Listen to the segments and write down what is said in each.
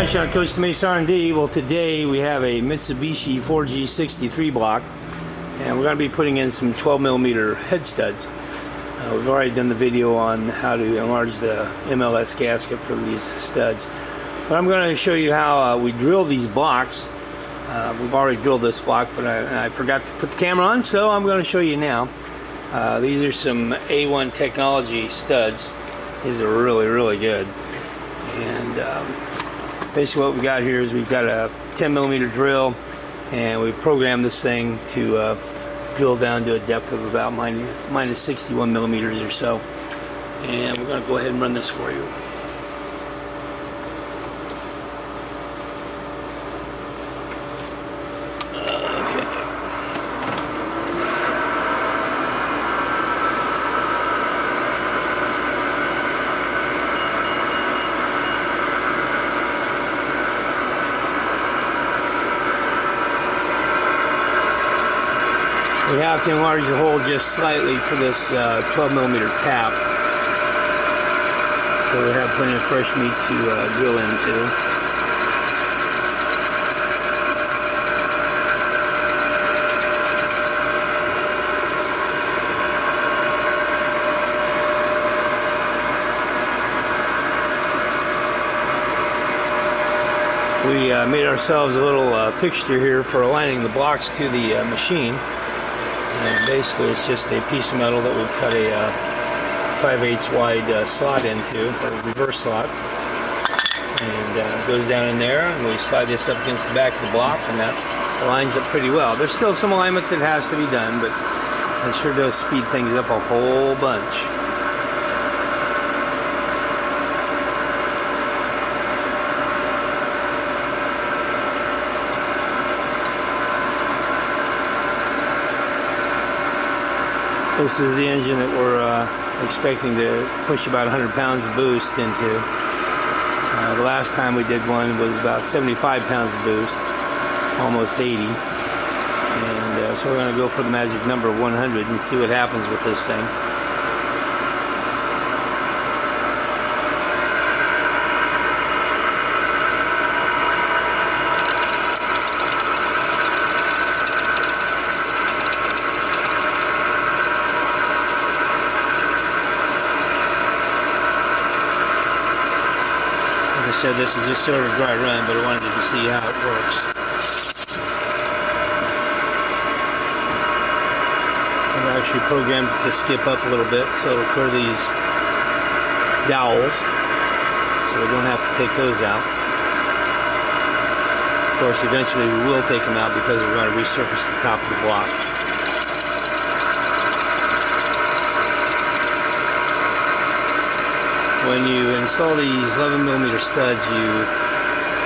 Sean, Coach to Mesa R&D. Well, today we have a Mitsubishi 4G63 block, and we're going to be putting in some 12mm head studs. We've already done the video on how to enlarge the MLS gasket for these studs, but I'm going to show you how we drill these blocks. We've already drilled this block, but I forgot to put the camera on, so I'm going to show you now. These are some A1 Technology studs. These are really good. And basically what we got here is we've got a 10mm drill, and we programmed this thing to drill down to a depth of about minus 61 millimeters or so. And we're going to go ahead and run this for you. We have to enlarge the hole just slightly for this 12mm tap, so we have plenty of fresh meat to drill into. We made ourselves a little fixture here for aligning the blocks to the machine. And basically it's just a piece of metal that we've cut a 5/8 wide slot into, or reverse slot, and it goes down in there, and we slide this up against the back of the block, and that lines up pretty well. There's still some alignment that has to be done, but it sure does speed things up a whole bunch. This is the engine that we're expecting to push about 100 pounds of boost into. The last time we did one was about 75 pounds of boost, almost 80. And so we're going to go for the magic number of 100 and see what happens with this thing. I said this is just sort of a dry run, but I wanted you to see how it works. I've actually programmed it to skip up a little bit, so it'll clear these dowels, so we don't have to take those out. Of course, eventually we will take them out because we're going to resurface the top of the block. When you install these 11mm studs, you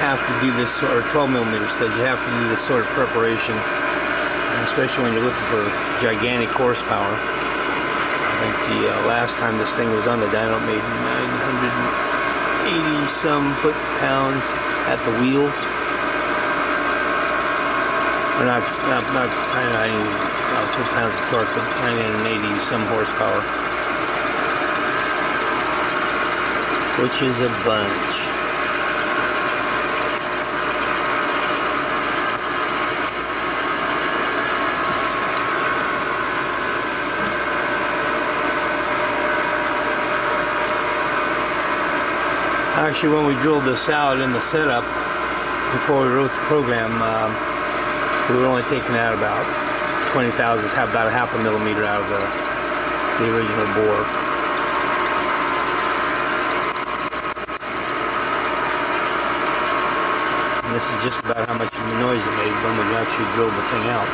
have to do this, or 12mm studs, you have to do this sort of preparation, especially when you're looking for gigantic horsepower. I think the last time this thing was on the dyno made 980 some foot-pounds at the wheels. Or not 990 foot-pounds of torque, but 980 some horsepower. Which is a bunch. Actually, when we drilled this out in the setup, before we wrote the program, we were only taking out about 20 thousandths, about a half a millimeter out of the original bore. This is just about how much noise it made when we actually drilled the thing out.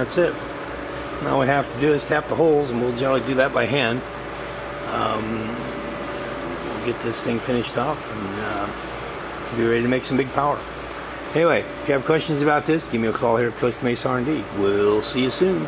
that's it. Now all we have to do is tap the holes, and we'll generally do that by hand. We'll get this thing finished off and be ready to make some big power. Anyway, if you have questions about this, give me a call here at Costa Mesa R&D. We'll see you soon.